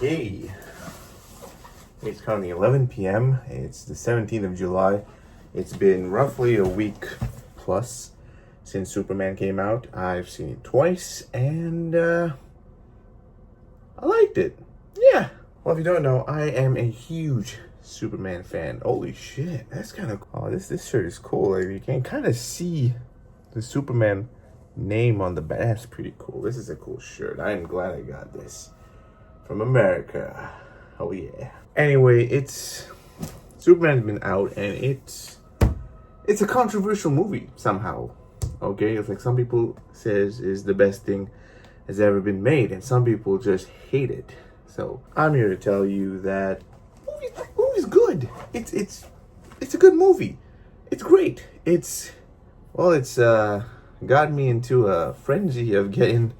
Okay, it's currently 11 p.m. It's the 17th of July. It's been roughly a week plus since Superman came out. I've seen it twice and I liked it. Yeah. Well, if you don't know, I am a huge Superman fan. Holy shit, that's kind of cool. Oh, this shirt is cool. Like, you can kind of see the Superman name on the back. That's pretty cool. This is a cool shirt. I am glad I got this from America. Oh yeah. Anyway, Superman's been out and it's a controversial movie somehow. Okay, it's like some people says is the best thing has ever been made, and some people just hate it. So I'm here to tell you that movie's good. It's a good movie. It's great. It's got me into a frenzy of getting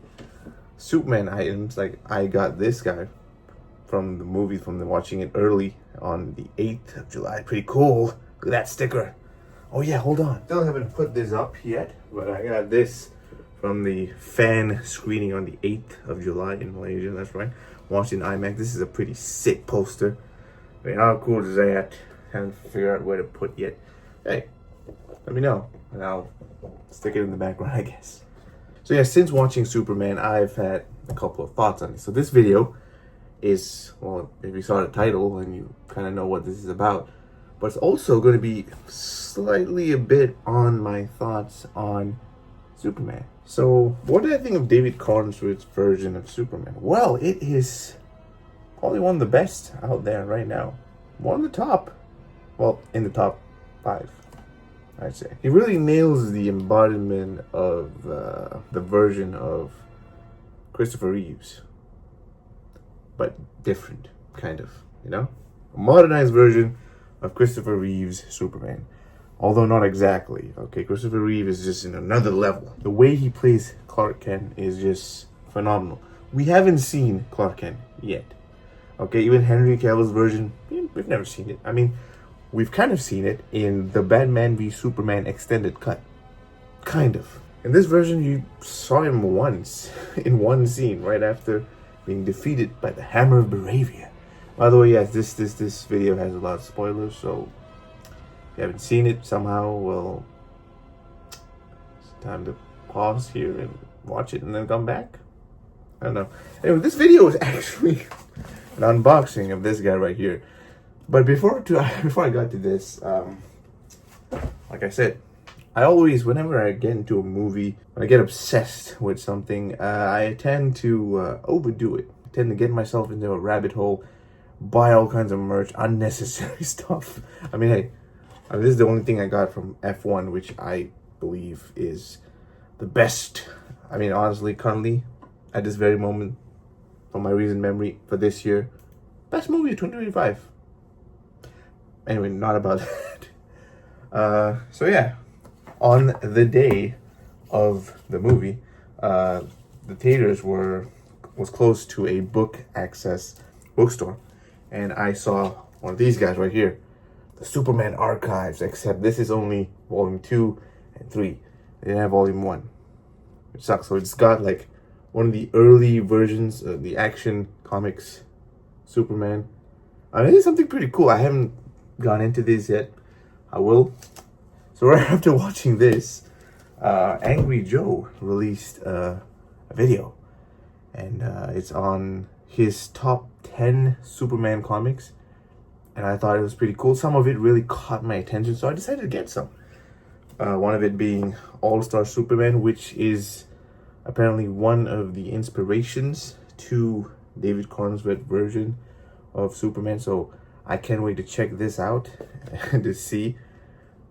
Superman items. Like, I got this guy from the movie, watching it early on the 8th of July. Pretty cool. Look at that sticker. Oh yeah, hold on. Still haven't put this up yet, but I got this from the fan screening on the 8th of July in Malaysia. That's right. Watched in IMAX. This is a pretty sick poster. I mean, how cool is that? Haven't figured out where to put yet. Hey, let me know, and I'll stick it in the background, I guess. So yeah, since watching Superman, I've had a couple of thoughts on it. So this video is, well, if you saw the title and you kind of know what this is about, but it's also going to be slightly a bit on my thoughts on Superman. So what did I think of David Cornsworth's version of Superman? Well, it is probably one of the best out there right now. One of the top, well, in the top 5, I'd say. He really nails the embodiment of the version of Christopher Reeves, but different, kind of, you know? A modernized version of Christopher Reeves' Superman. Although not exactly, okay? Christopher Reeve is just in another level. The way he plays Clark Kent is just phenomenal. We haven't seen Clark Kent yet, okay? Even Henry Cavill's version, we've never seen it. I mean, we've kind of seen it in the Batman v Superman extended cut. Kind of. In this version, you saw him once, in one scene, right after being defeated by the Hammer of Baravia. By the way, yes, this video has a lot of spoilers, so if you haven't seen it somehow, well, it's time to pause here and watch it and then come back. I don't know. Anyway, this video is actually an unboxing of this guy right here. But before I got to this, like I said, I always, whenever I get into a movie, when I get obsessed with something, I tend to overdo it. I tend to get myself into a rabbit hole, buy all kinds of merch, unnecessary stuff. I mean, hey, this is the only thing I got from F1, which I believe is the best. I mean, honestly, currently, at this very moment, from my recent memory for this year, best movie of 2025. Anyway, not about that. So yeah, on the day of the movie, the theaters was close to a book access bookstore, and I saw one of these guys right here, the Superman Archives, except this is only volume 2 and 3. They didn't have volume 1, which sucks. So it's got like one of the early versions of the Action Comics Superman. I mean, it's something pretty cool. I haven't gone into this yet. I will. So right after watching this, Angry Joe released a video, and it's on his top 10 Superman comics, and I thought it was pretty cool. Some of it really caught my attention, so I decided to get some. One of it being All-Star Superman, which is apparently one of the inspirations to David Cornsworth's version of Superman. So I can't wait to check this out and to see.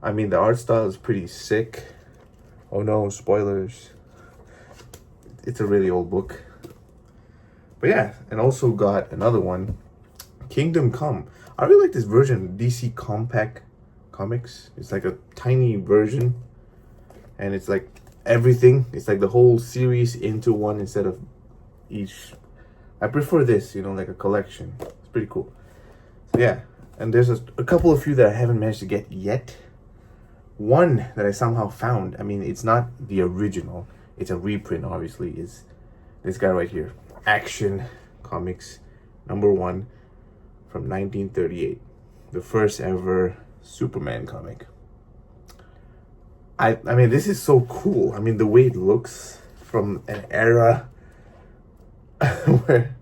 I mean, the art style is pretty sick. Oh no, spoilers. It's a really old book. But yeah, and also got another one, Kingdom Come. I really like this version of DC Compact Comics. It's like a tiny version, and it's like everything. It's like the whole series into one instead of each. I prefer this, you know, like a collection. It's pretty cool. So yeah, and there's a couple of few that I haven't managed to get yet. One that I somehow found, I mean, it's not the original, it's a reprint, obviously, is this guy right here, Action Comics #1 from 1938, the first ever Superman comic. I mean, this is so cool. I mean, the way it looks from an era where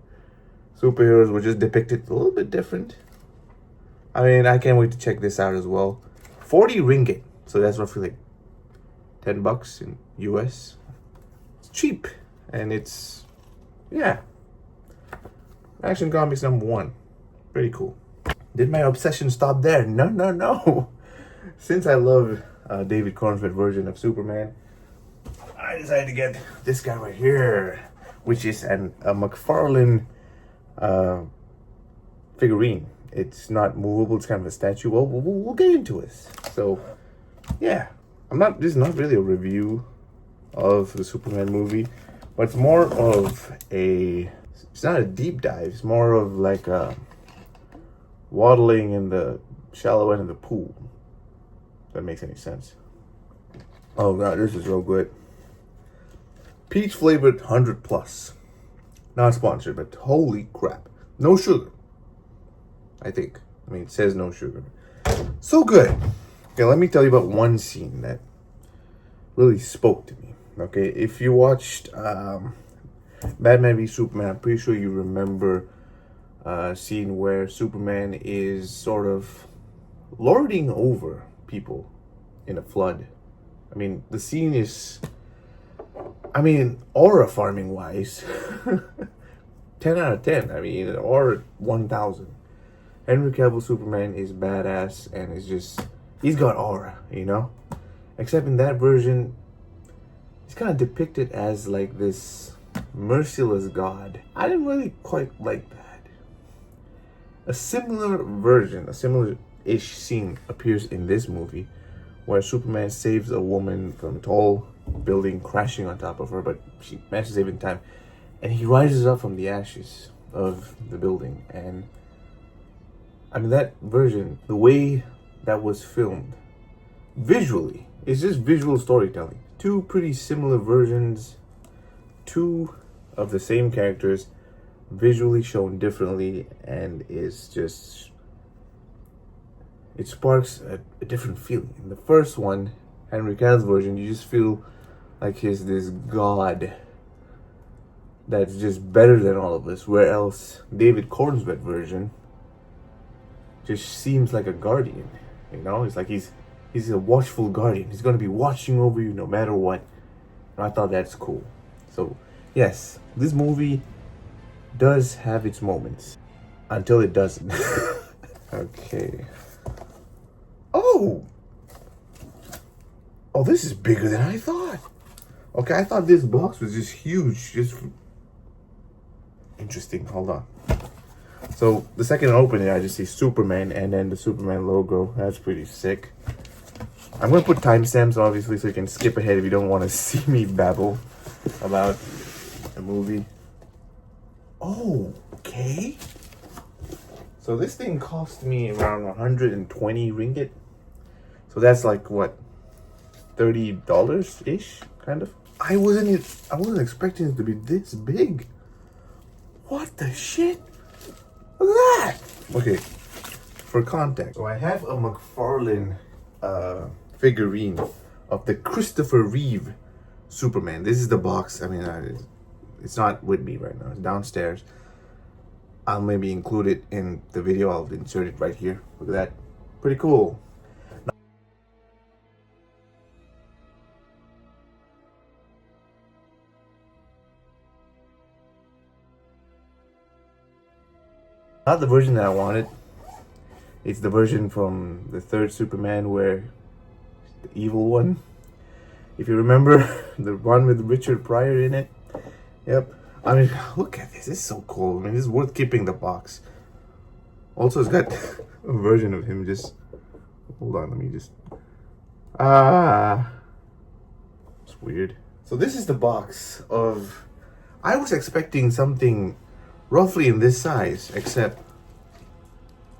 superheroes were just depicted a little bit different. I mean, I can't wait to check this out as well. 40 ringgit, so that's roughly like $10 in US. It's cheap, and it's, yeah, Action Comics #1. Pretty cool. Did my obsession stop there? No, no, no. Since I love David Cornswet version of Superman, I decided to get this guy right here, which is a McFarlane figurine. It's not movable, it's kind of a statue. Well, we'll get into it. So, yeah, this is not really a review of the Superman movie, but it's more of it's not a deep dive, it's more of like waddling in the shallow end of the pool. If that makes any sense. Oh god, this is real good. Peach flavored 100+. Not sponsored, but holy crap. No sugar, I think. I mean, it says no sugar. So good. Okay, let me tell you about one scene that really spoke to me. Okay, if you watched Batman v Superman, I'm pretty sure you remember a scene where Superman is sort of lording over people in a flood. I mean, the scene is, I mean, aura farming wise, 10 out of 10. I mean, or 1,000. Henry Cavill Superman is badass, and it's just, he's got aura, you know? Except in that version, he's kind of depicted as like this merciless god. I didn't really quite like that. A similar version, a similar-ish scene appears in this movie, where Superman saves a woman from a tall building crashing on top of her, but she manages to save in time. And he rises up from the ashes of the building. And I mean, that version, the way that was filmed, visually, it's just visual storytelling. Two pretty similar versions, two of the same characters, visually shown differently, and is just, it sparks a different feeling. In the first one, Henry Cavill's version, you just feel like he's this god that's just better than all of us, where else David Cornswet version just seems like a guardian, you know? It's like he's a watchful guardian. He's going to be watching over you no matter what. And I thought that's cool. So, yes, this movie does have its moments until it doesn't. Okay. Oh, this is bigger than I thought. Okay, I thought this box was just huge. Just interesting. Hold on. So the second I open it, I just see Superman and then the Superman logo. That's pretty sick. I'm gonna put timestamps, obviously, so you can skip ahead if you don't want to see me babble about a movie. Oh, okay. So this thing cost me around 120 ringgit. So that's like what, $30 ish, kind of. I wasn't expecting it to be this big. What the shit? Look at that. Okay, for context, so I have a McFarlane figurine of the Christopher Reeve Superman. This is the box. I mean, it's not with me right now. It's downstairs. I'll maybe include it in the video. I'll insert it right here. Look at that. Pretty cool. Not the version that I wanted. It's the version from the third Superman where the evil one. If you remember, the one with Richard Pryor in it. Yep. I mean, look at this. This is so cool. I mean, this is worth keeping the box. Also, it's got a version of him just... Hold on, let me just... It's weird. So this is the box of... I was expecting something roughly in this size, except...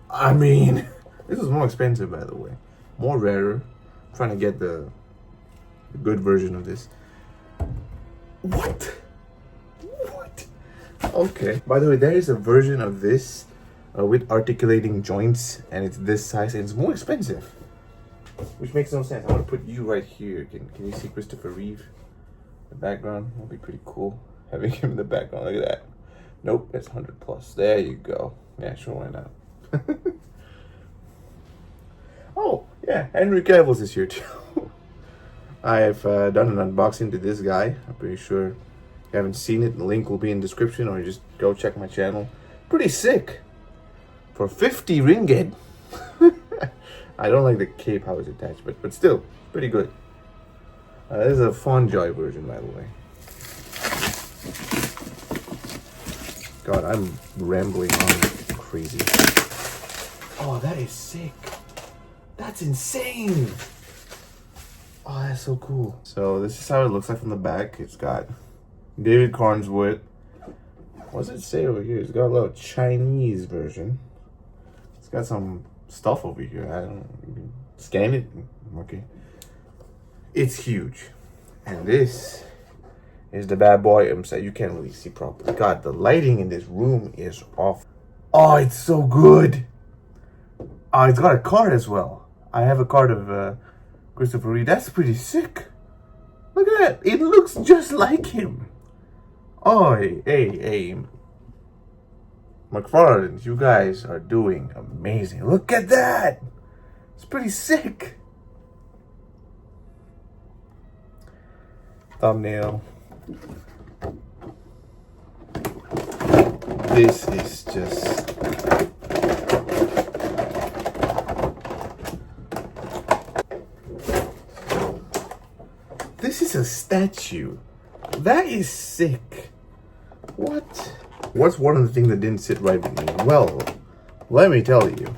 I mean, this is more expensive, by the way. More rarer. I'm trying to get the good version of this. What? Okay. By the way, there is a version of this with articulating joints, and it's this size, and it's more expensive. Which makes no sense. I want to put you right here. Can you see Christopher Reeve? The background will be pretty cool. Having him in the background. Look at that. Nope, it's 100 plus. There you go. Yeah, sure, why not? Oh, yeah, Henry Cavill's is here too. I've done an unboxing to this guy. I'm pretty sure if you haven't seen it, the link will be in the description, or you just go check my channel. Pretty sick. For 50 ringgit. I don't like the cape, how it's attached, but still, pretty good. This is a Fonjoy version, by the way. God, I'm rambling on like crazy. Oh, that is sick. That's insane. Oh, that's so cool. So this is how it looks like from the back. It's got David Cornswood. What does it say over here? It's got a little Chinese version. It's got some stuff over here. I don't know. You can scan it. Okay. It's huge. And this is the bad boy himself. You can't really see properly. God, the lighting in this room is off. Oh, it's so good. Oh, it's got a card as well. I have a card of Christopher Reeve. That's pretty sick. Look at that. It looks just like him. Oh, hey. McFarlane, you guys are doing amazing. Look at that. It's pretty sick. Thumbnail. This is just... This is a statue. That is sick. What? What's one of the things that didn't sit right with me? Well, let me tell you.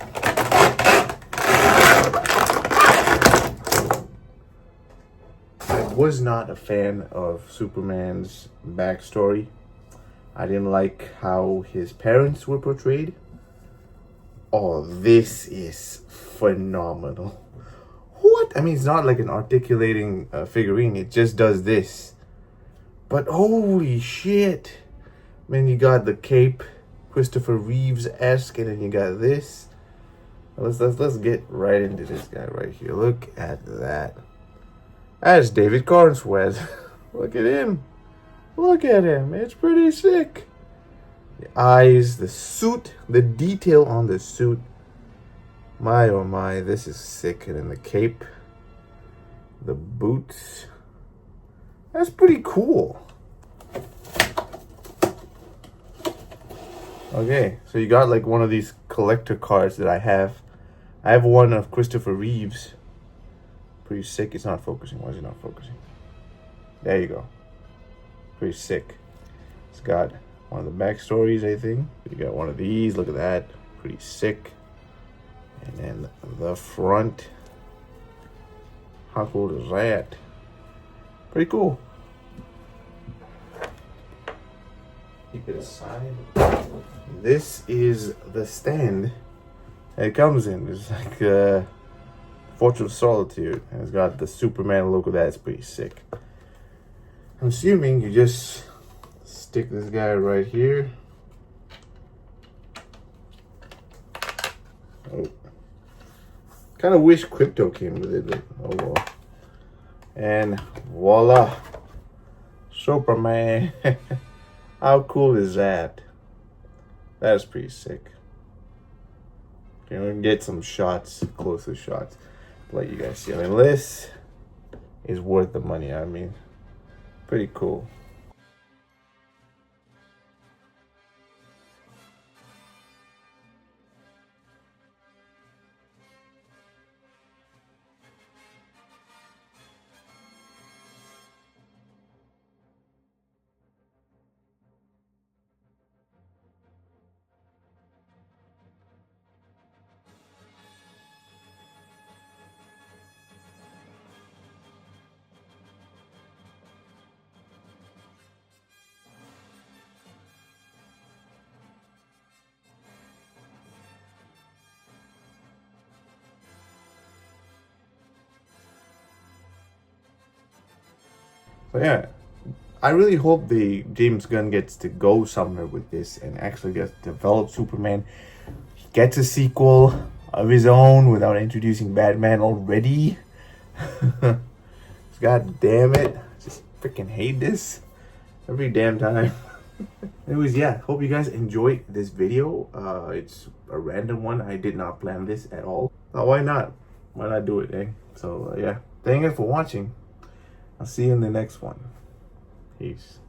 I was not a fan of Superman's backstory. I didn't like how his parents were portrayed. Oh, this is phenomenal. What? I mean, it's not like an articulating figurine. It just does this. But holy shit. Man, you got the cape, Christopher Reeves-esque, and then you got this. Let's get right into this guy right here. Look at that. That's David Cornswood. Look at him. Look at him. It's pretty sick. The eyes, the suit, the detail on the suit. My oh my, this is sick. And then the cape, the boots. That's pretty cool. Okay, so you got like one of these collector cards that I have. I have one of Christopher Reeves. Pretty sick. It's not focusing. Why is it not focusing? There you go. Pretty sick. It's got one of the backstories, I think. You got one of these. Look at that. Pretty sick. And then the front. How cool is that? Pretty cool. Keep it aside. This is the stand it comes in. It's like Fortress of Solitude. And it's got the Superman logo. That's pretty sick. I'm assuming you just stick this guy right here. Oh. Kind of wish Crypto came with it, but oh well. And voila. Superman. How cool is that? That's pretty sick. Okay, we're gonna get some shots, closer shots, to let you guys see. I mean, this is worth the money. I mean, pretty cool. So yeah, I really hope James Gunn gets to go somewhere with this and actually gets to develop Superman. He gets a sequel of his own without introducing Batman already. God damn it. I just freaking hate this every damn time. Anyways, yeah, hope you guys enjoyed this video. It's a random one. I did not plan this at all. Why not? Why not do it, eh? So, yeah. Thank you for watching. I'll see you in the next one. Peace.